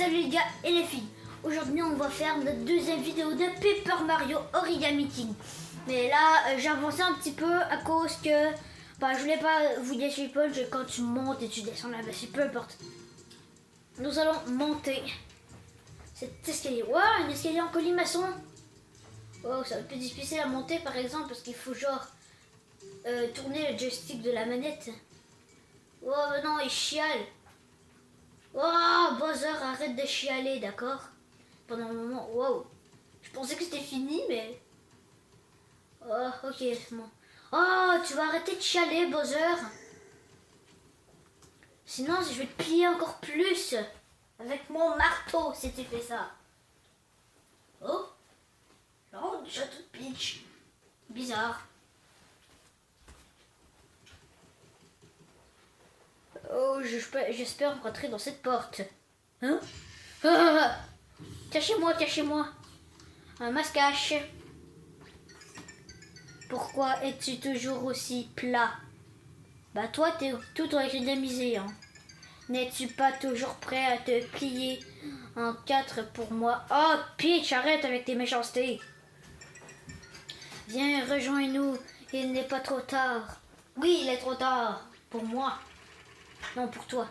Salut les gars et les filles. Aujourd'hui on va faire notre deuxième vidéo de Paper Mario Origami King. Mais là j'ai avancé un petit peu à cause que je voulais pas vous gâcher le punch quand tu montes et tu descends là, c'est peu importe. Nous allons monter cet escalier. Wow, un escalier en colimaçon. Oh, ça va être plus difficile à monter par exemple parce qu'il faut genre tourner le joystick de la manette. Oh non, il chiale. Oh, Bowser, arrête de chialer, d'accord? Pendant un moment, wow. Je pensais que c'était fini, mais... Oh, ok, bon. Oh, tu vas arrêter de chialer, Bowser. Sinon, je vais te plier encore plus. Avec mon marteau, si tu fais ça. Oh. Non, déjà toute pitch. Bizarre. Oh, j'espère rentrer dans cette porte. Hein? Ah, cachez-moi, cachez-moi. Un masque-cache. Pourquoi es-tu toujours aussi plat? Bah toi, t'es tout organisé, hein. N'es-tu pas toujours prêt à te plier en quatre pour moi? Oh, Peach, arrête avec tes méchancetés. Viens, rejoins-nous. Il n'est pas trop tard. Oui, il est trop tard. Pour moi. Non, pour toi.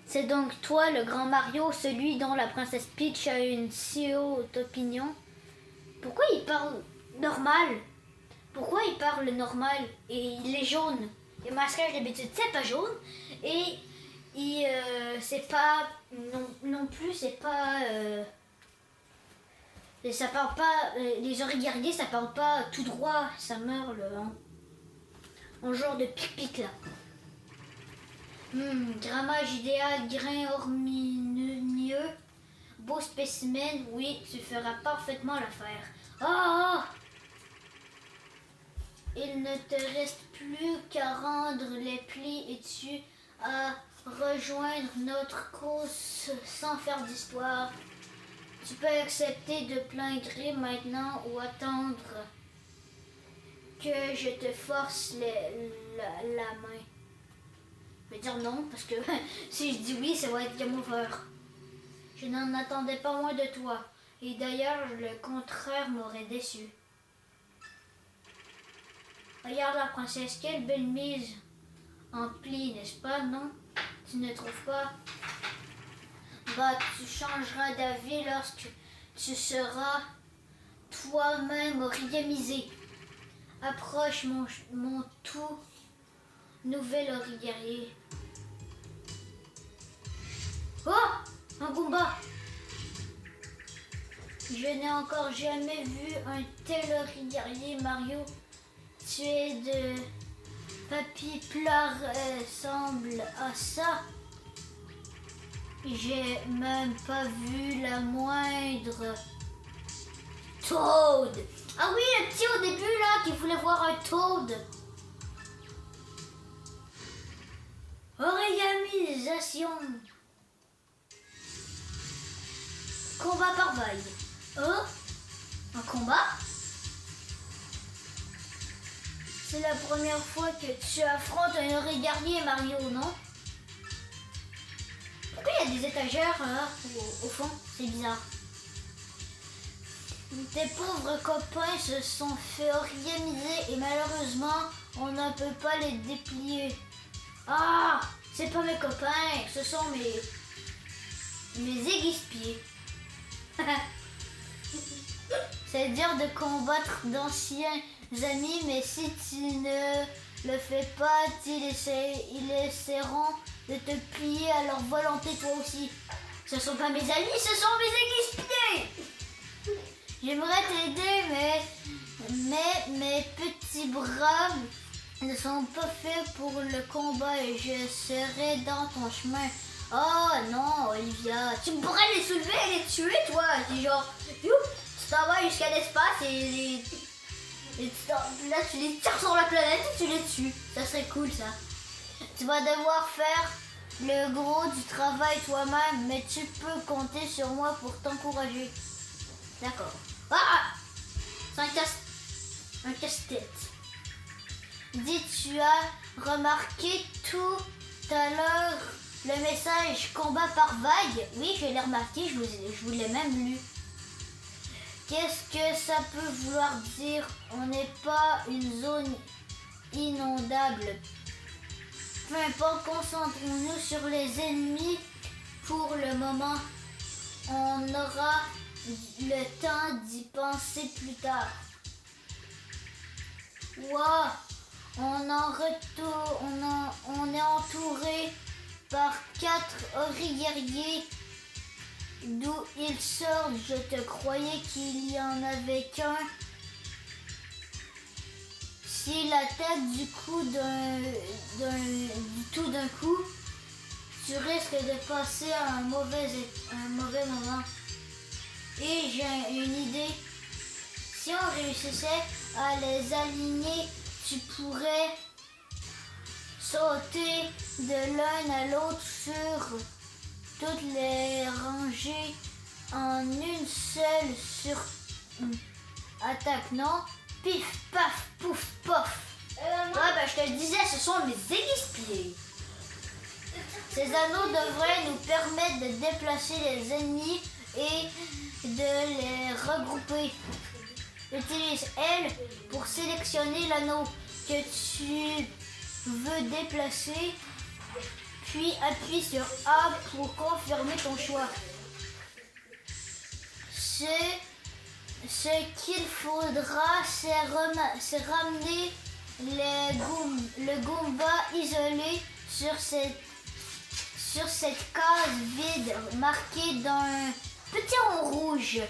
C'est donc toi, le grand Mario, celui dont la princesse Peach a une si haute opinion. Pourquoi il parle normal? Pourquoi il parle normal et il est jaune? Le masquage d'habitude c'est pas jaune et c'est pas non plus c'est pas et ça parle pas les oreilles guerriers ça parle pas tout droit, ça meurt en genre de pic-pic là. Grammage idéal, grain ormineux, beau spécimen, oui, tu feras parfaitement l'affaire. Oh! Il ne te reste plus qu'à rendre les plis et tu à rejoindre notre cause sans faire d'histoire. Tu peux accepter de plein gré maintenant ou attendre que je te force la main. Je vais dire non parce que si je dis oui, ça va être game over. Je n'en attendais pas moins de toi. Et d'ailleurs, le contraire m'aurait déçu. Regarde la princesse, quelle belle mise en pli, n'est-ce pas, non? Tu ne trouves pas? Bah, tu changeras d'avis lorsque tu seras toi-même origamisé. Approche mon tout nouvel origuerrier. Oh! Un Goomba! Je n'ai encore jamais vu un tel origuerrier, Mario. Tu es de papy plat ressemble à ça. J'ai même pas vu la moindre Toad. Ah oui, le petit au début là qui voulait voir un Toad. Origamisation. Combat par vague. Oh, un combat? C'est la première fois que tu affrontes un origuerrier, Mario, non? Pourquoi il y a des étagères là, au fond? C'est bizarre. Tes pauvres copains se sont fait origamiser et malheureusement, on ne peut pas les déplier. Ah, c'est pas mes copains, ce sont mes aiguispiers. C'est dur de combattre d'anciens amis, mais si tu ne le fais pas, ils essaieront de te plier à leur volonté toi aussi. Ce sont pas mes amis, ce sont mes aiguispiers. J'aimerais t'aider, mais mes petits bras ne sont pas faits pour le combat et je serai dans ton chemin. Oh non, Olivia, tu pourrais les soulever et les tuer, toi. C'est genre, tu t'en vas jusqu'à l'espace et là tu les tires sur la planète et tu les tues. Ça serait cool ça. Tu vas devoir faire le gros du travail toi-même, mais tu peux compter sur moi pour t'encourager. D'accord. Ah! C'est un casse-tête. Dis, tu as remarqué tout à l'heure le message combat par vague. Oui, je l'ai remarqué, je vous l'ai même lu. Qu'est-ce que ça peut vouloir dire? On n'est pas une zone inondable. Peu importe, concentrons-nous sur les ennemis pour le moment. On aura le temps d'y penser plus tard. Wow, on est entouré par 4 guerriers. D'où ils sortent? Je te croyais qu'il y en avait qu'un. S'il attaque du coup tout d'un coup, tu risques de passer à un mauvais moment. Et j'ai une idée. Si on réussissait à les aligner, tu pourrais sauter de l'un à l'autre sur toutes les rangées en une seule attaque, non? Pif, paf, pouf, pof. Je te le disais, ce sont mes aiguispiers. Ces anneaux devraient nous permettre de déplacer les ennemis et de les regrouper. Utilise L pour sélectionner l'anneau que tu veux déplacer, puis appuie sur A pour confirmer ton choix. Ce qu'il faudra, c'est ramener le Goomba isolé sur cette case vide marquée d'un petit rond rouge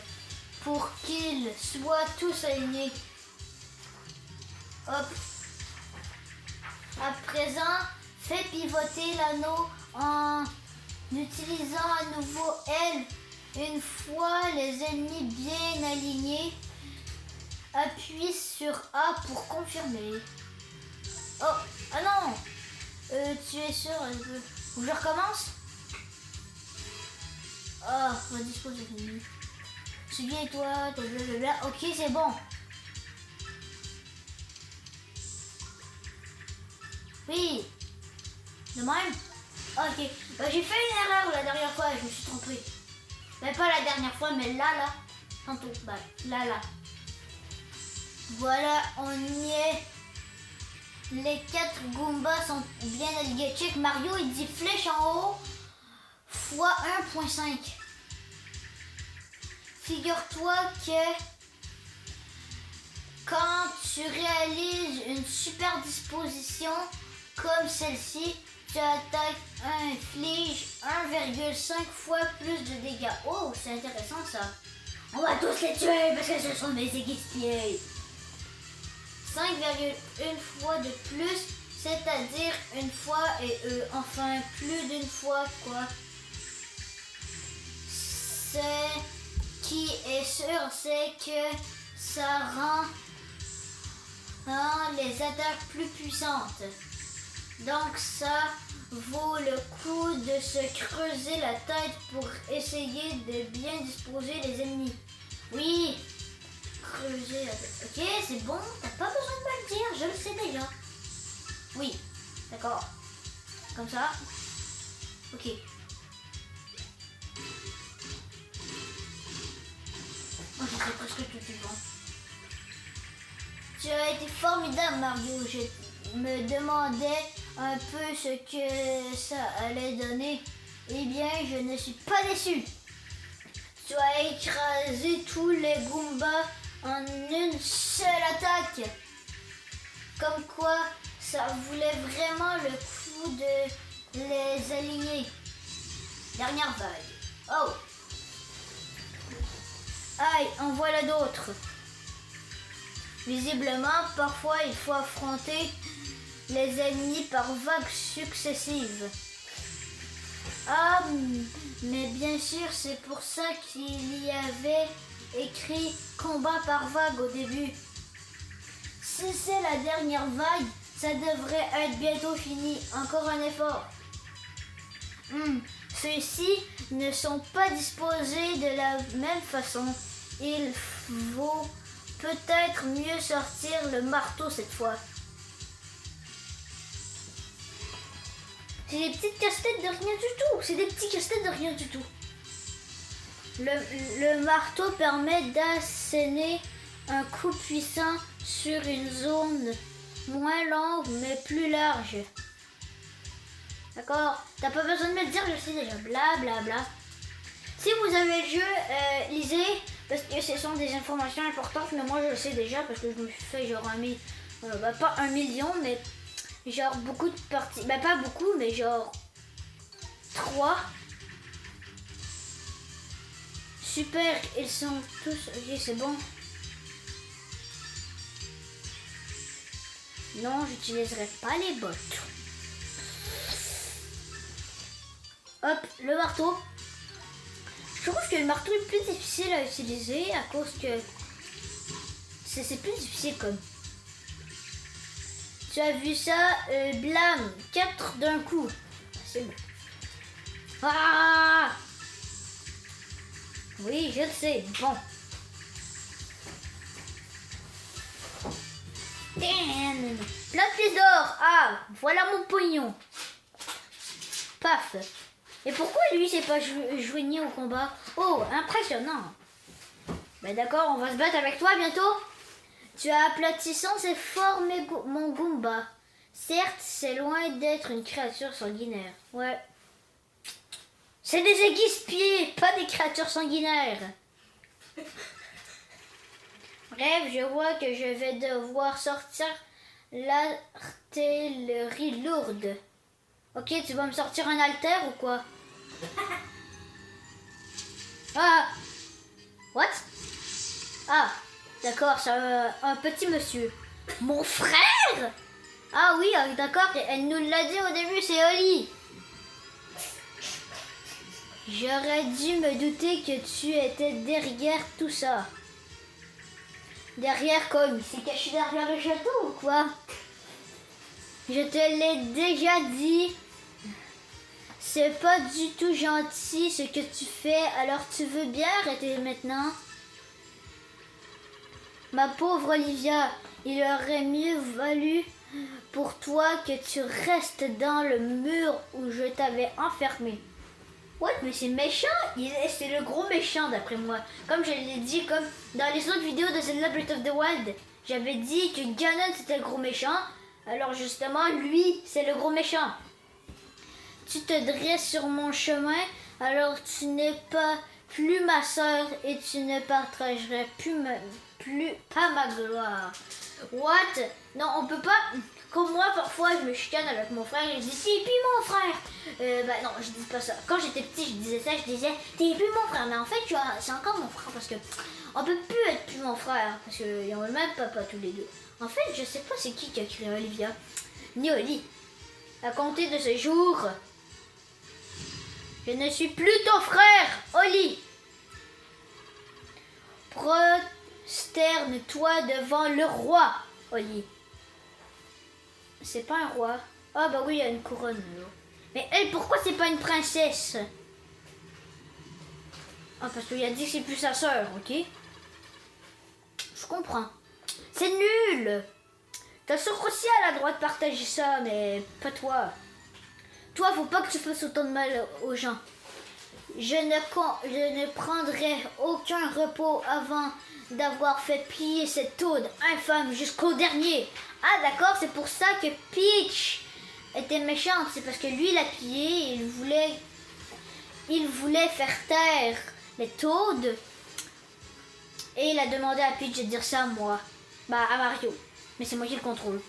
pour qu'ils soient tous alignés. Hop. À présent, fais pivoter l'anneau en utilisant à nouveau L. Une fois les ennemis bien alignés, appuie sur A pour confirmer. Oh, ah non! Tu es sûr? Ou je recommence? Oh, redisposer l'ennemi. Souviens-toi, blablabla. Ok, c'est bon. Oui. De même? Ok. J'ai fait une erreur la dernière fois, je me suis trompée. Mais pas la dernière fois, mais là. Tantôt. Là. Voilà, on y est. Les 4 Goombas sont bien alignés. Check, Mario, il dit flèche en haut fois 1.5. Figure-toi que quand tu réalises une super disposition comme celle-ci, tu attaques inflige 1,5 fois plus de dégâts. Oh, c'est intéressant ça. On va tous les tuer parce que ce sont mes aiguispiers. 5,1 fois de plus, c'est-à-dire une fois et enfin plus d'une fois quoi. Ce qui est sûr, c'est que ça rend les attaques plus puissantes. Donc ça vaut le coup de se creuser la tête pour essayer de bien disposer les ennemis. Oui, creuser la tête. Ok, c'est bon, t'as pas besoin de me le dire, je le sais déjà. Oui, d'accord. Comme ça. Ok. Oh, je sais presque tout du bon. Tu as été formidable, Mario. Je me demandais un peu ce que ça allait donner. Eh bien, je ne suis pas déçu. Tu as écrasé tous les Goombas en une seule attaque. Comme quoi, ça voulait vraiment le coup de les aligner. Dernière vague. Oh! Aïe, en voilà d'autres. Visiblement, parfois il faut affronter les ennemis par vagues successives. Ah, mais bien sûr, c'est pour ça qu'il y avait écrit combat par vague au début. Si c'est la dernière vague, ça devrait être bientôt fini. Encore un effort. Ceux-ci ne sont pas disposés de la même façon. Il vaut peut-être mieux sortir le marteau cette fois. C'est des petites casse-têtes de rien du tout. C'est des petits casse-têtes de rien du tout. Le marteau permet d'asséner un coup puissant sur une zone moins longue mais plus large. D'accord? T'as pas besoin de me le dire, je sais déjà. Bla bla bla. Si vous avez le jeu, lisez, parce que ce sont des informations importantes, mais moi je le sais déjà parce que je me suis fait genre pas 1 million, mais genre beaucoup de parties. Bah pas beaucoup, mais genre 3. Super, ils sont tous... Ok, c'est bon. Non, j'utiliserai pas les bottes. Hop, le marteau. Je trouve que le marteau est plus difficile à utiliser à cause que... C'est plus difficile comme... Tu as vu ça? Blam, 4 d'un coup. C'est bon. Ah! Oui, je le sais. Bon. Damn. Plein de pièces d'or. Ah, voilà mon pognon. Paf. Et pourquoi lui s'est pas joigné au combat? Oh, impressionnant. Ben d'accord, on va se battre avec toi bientôt. Tu as aplatissant et fort mon Goomba. Certes, c'est loin d'être une créature sanguinaire. Ouais. C'est des aiguises-pieds, pas des créatures sanguinaires. Bref, je vois que je vais devoir sortir l'artillerie lourde. Ok, tu vas me sortir un alter ou quoi? Ah! What? Ah, d'accord, c'est un petit monsieur. Mon frère? Ah oui, d'accord, elle nous l'a dit au début, c'est Oli. J'aurais dû me douter que tu étais derrière tout ça. Derrière comme? Il s'est caché derrière le château ou quoi? Je te l'ai déjà dit. C'est pas du tout gentil ce que tu fais, alors tu veux bien arrêter maintenant? Ma pauvre Olivia, il aurait mieux valu pour toi que tu restes dans le mur où je t'avais enfermé. Ouais, mais c'est méchant, c'est le gros méchant d'après moi. Comme je l'ai dit, comme dans les autres vidéos de Zelda Breath of the Wild, j'avais dit que Ganon c'était le gros méchant, alors justement, lui, c'est le gros méchant. Tu te dresses sur mon chemin, alors tu n'es pas plus ma sœur et tu ne partagerais pas ma gloire. What? Non, on peut pas... Comme moi, parfois, je me chicane avec mon frère et je dis « T'es plus mon frère !» Bah non, je dis pas ça. Quand j'étais petit, je disais ça, je disais « T'es plus mon frère !» Mais en fait, c'est encore mon frère parce que on peut plus être plus mon frère parce qu'ils ont le même papa tous les deux. En fait, je sais pas c'est qui a créé Olivia. Ni Oli. À compter de ce jour, je ne suis plus ton frère, Oli. Prosterne-toi devant le roi, Oli. C'est pas un roi. Ah bah oui, il y a une couronne. Mais elle, pourquoi c'est pas une princesse? Ah, parce qu'il a dit que c'est plus sa sœur, ok? Je comprends. C'est nul. Ta sœur aussi à la droite partager ça, mais pas toi. Toi, faut pas que tu fasses autant de mal aux gens. Je ne prendrai aucun repos avant d'avoir fait plier cette taude infâme jusqu'au dernier. Ah d'accord, c'est pour ça que Peach était méchante. C'est parce que lui, il a plié, il voulait faire taire les taudes. Et il a demandé à Peach de dire ça à moi. Bah, à Mario. Mais c'est moi qui le contrôle.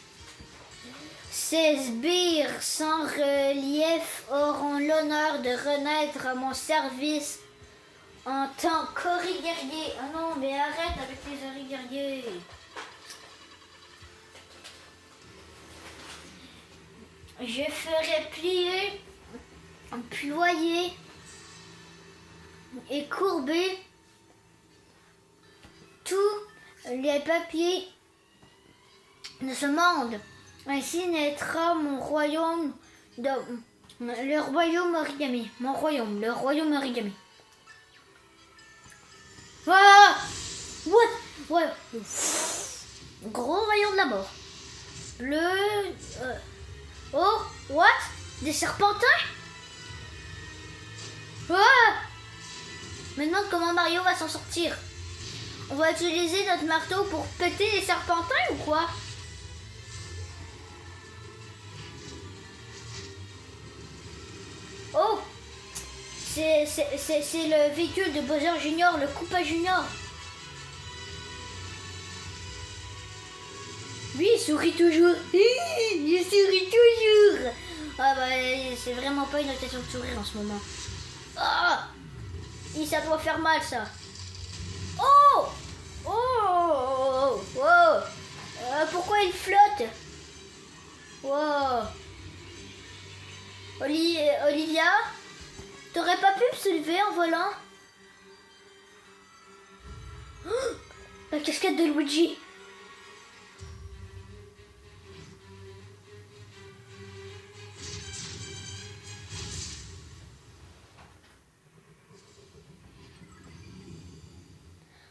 Ces sbires sans relief auront l'honneur de renaître à mon service en tant qu'Ori guerrier. Ah non, mais arrête avec les Ori guerriers. Je ferai plier, ployer et courber tous les papiers de ce monde. Ainsi naîtra mon royaume, le royaume origami. Mon royaume, le royaume origami. Ah! What? Ouais. Gros rayon de la mort. Bleu. Oh, what? Des serpentins? Ah! Maintenant, comment Mario va s'en sortir? On va utiliser notre marteau pour péter les serpentins ou quoi? Oh! C'est le véhicule de Bowser Junior, le Koopa Junior. Lui, il sourit toujours. Il sourit toujours. Ah bah, c'est vraiment pas une occasion de sourire en ce moment. Ah! Ça doit faire mal, ça. Oh! Oh! Oh! Oh! Pourquoi il flotte? Wow! Olivia? T'aurais pas pu me soulever en volant? Oh, la casquette de Luigi.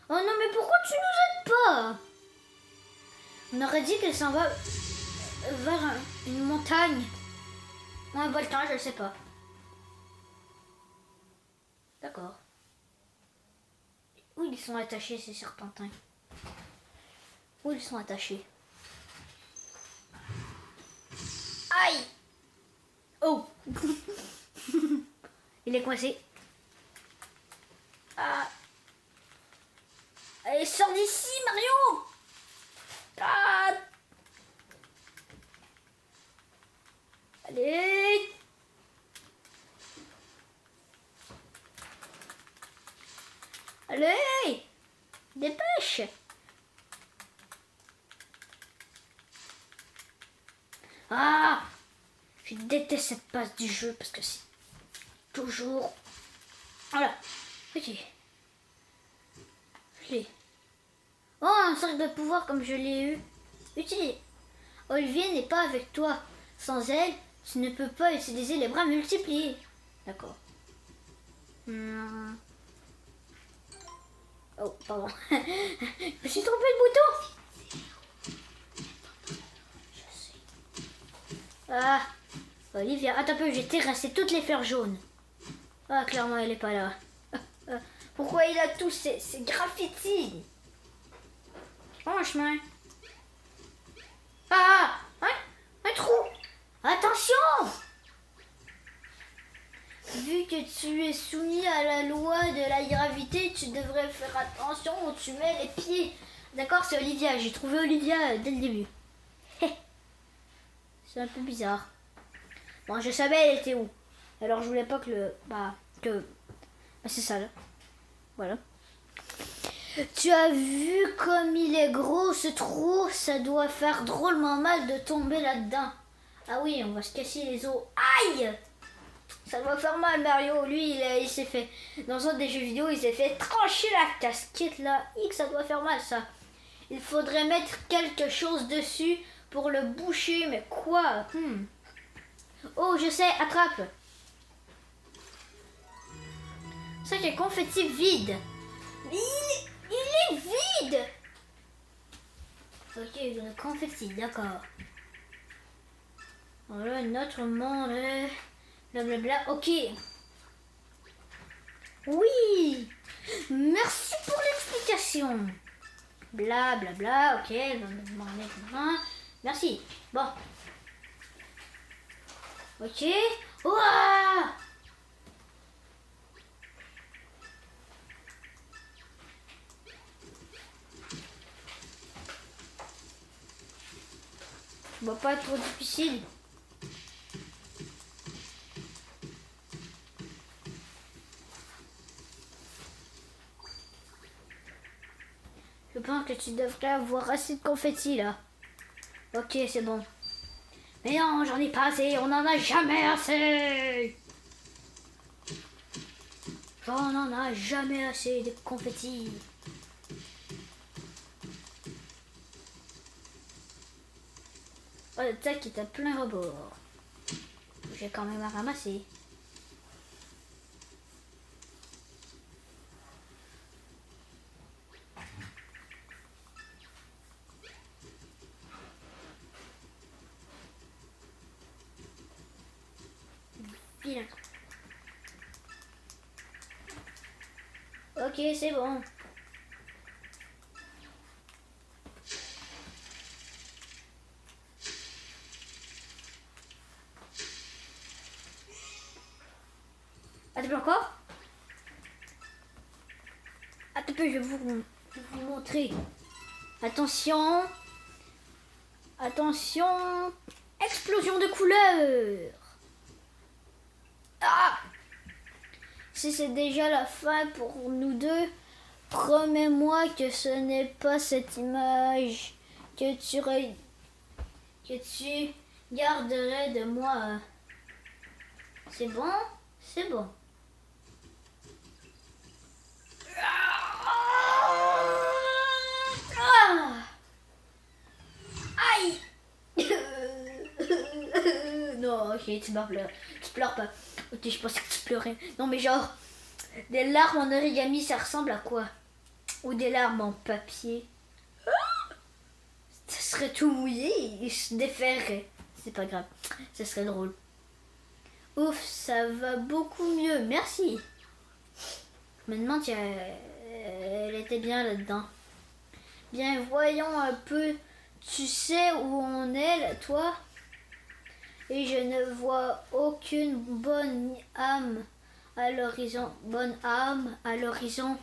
Oh non, mais pourquoi tu nous aides pas? On aurait dit qu'elle s'en va vers une montagne. Ou un volcan, je ne sais pas. D'accord. Où ils sont attachés, ces serpentins? Où ils sont attachés? Aïe! Oh! Il est coincé. Ah! Allez, sors d'ici, Mario! Ah! Allez! Allez! Dépêche! Ah! Je déteste cette passe du jeu parce que c'est toujours... Voilà. Ok. Je l'ai. Oh, un cercle de pouvoir comme je l'ai eu. Utilisé. Olivier n'est pas avec toi. Sans elle, tu ne peux pas utiliser les bras multipliés. D'accord. Oh, pardon. Je me suis trompé de bouton. Ah, Olivia. Attends un peu, j'ai terrassé toutes les fleurs jaunes. Ah, clairement, elle est pas là. Pourquoi il a tous ces graffitis? Oh, un chemin. Ah, un trou. Attention! Vu que tu es soumis à la loi de la gravité, tu devrais faire attention où tu mets les pieds. D'accord, c'est Olivia. J'ai trouvé Olivia dès le début. C'est un peu bizarre. Bon, je savais elle était où. Alors je voulais pas que le... Bah, c'est ça là. Voilà. Tu as vu comme il est gros ce trou? Ça doit faire drôlement mal de tomber là-dedans. Ah oui, on va se casser les os. Aïe! Ça doit faire mal, Mario. Lui, il s'est fait... Dans un des jeux vidéo, il s'est fait trancher la casquette là. Ça doit faire mal, ça. Il faudrait mettre quelque chose dessus pour le boucher. Mais quoi? Oh, je sais, attrape. Ça, c'est confetti vide. Il est vide. Ok, le confetti, d'accord. Voilà, notre monde. Blablabla, ok. Oui. Merci pour l'explication. Blablabla, ok. Merci. Bon. Ok. Ouah! Ça va pas être trop difficile. Je pense que tu devrais avoir assez de confettis là. Ok, c'est bon. Mais non, j'en ai pas assez, on en a jamais assez. On n'en a jamais assez de confettis. Oh, le tac est à plein rebord. J'ai quand même à ramasser. Bien. Ok, c'est bon. Attends encore. Attends, je vais vous montrer. Attention. Attention. Explosion de couleurs. Ah! Si c'est déjà la fin pour nous deux, promets-moi que ce n'est pas cette image que tu garderais de moi. C'est bon? C'est bon. Ah! Aïe! Non, ok, tu pleures. Tu pleures pas. Ok, je pensais que tu pleurais. Non, mais genre, des larmes en origami, ça ressemble à quoi? Ou des larmes en papier? Ça serait tout mouillé, il se déferrait. C'est pas grave, ça serait drôle. Ouf, ça va beaucoup mieux, merci. Je me demande si elle était bien là-dedans. Bien, voyons un peu. Tu sais où on est, là, toi? Et je ne vois aucune bonne âme à l'horizon. Bonne âme à l'horizon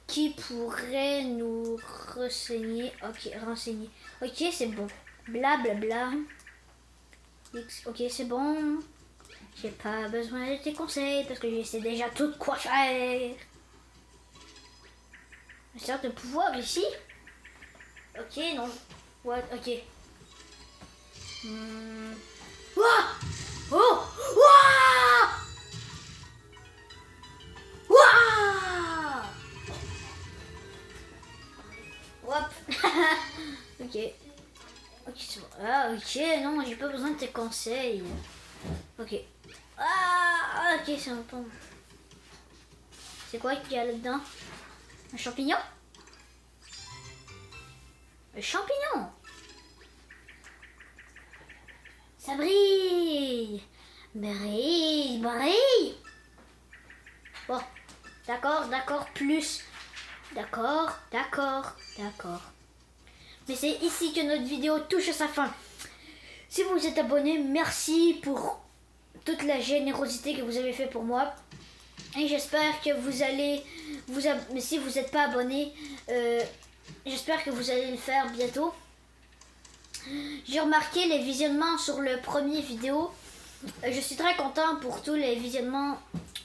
qui pourrait nous renseigner. Renseigner. Ok, c'est bon. Blablabla. Ok, c'est bon. J'ai pas besoin de tes conseils parce que je sais déjà tout quoi faire. Une sorte de pouvoir ici. Ok, non. What? Ok. Ouah! Oh! Ouah! Ouah! Hop. Ok. Ok, c'est bon. Ah, ok, non, j'ai pas besoin de tes conseils. Ok. Ah, ok, c'est un peu. C'est quoi qu'il y a là-dedans? Un champignon? Un champignon! Ça brille! Brille, brille! Bon, d'accord, plus. D'accord. Mais c'est ici que notre vidéo touche à sa fin. Si vous êtes abonné, merci pour toute la générosité que vous avez fait pour moi. Et j'espère que vous allez mais si vous n'êtes pas abonné, j'espère que vous allez le faire bientôt. J'ai remarqué les visionnements sur le premier vidéo. Je suis très content pour tous les visionnements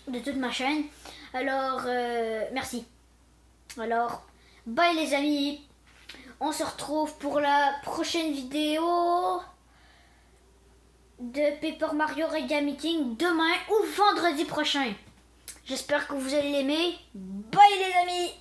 de toute ma chaîne. Alors, merci. Alors, bye les amis. On se retrouve pour la prochaine vidéo de Paper Mario Origami King demain ou vendredi prochain. J'espère que vous allez l'aimer. Bye les amis.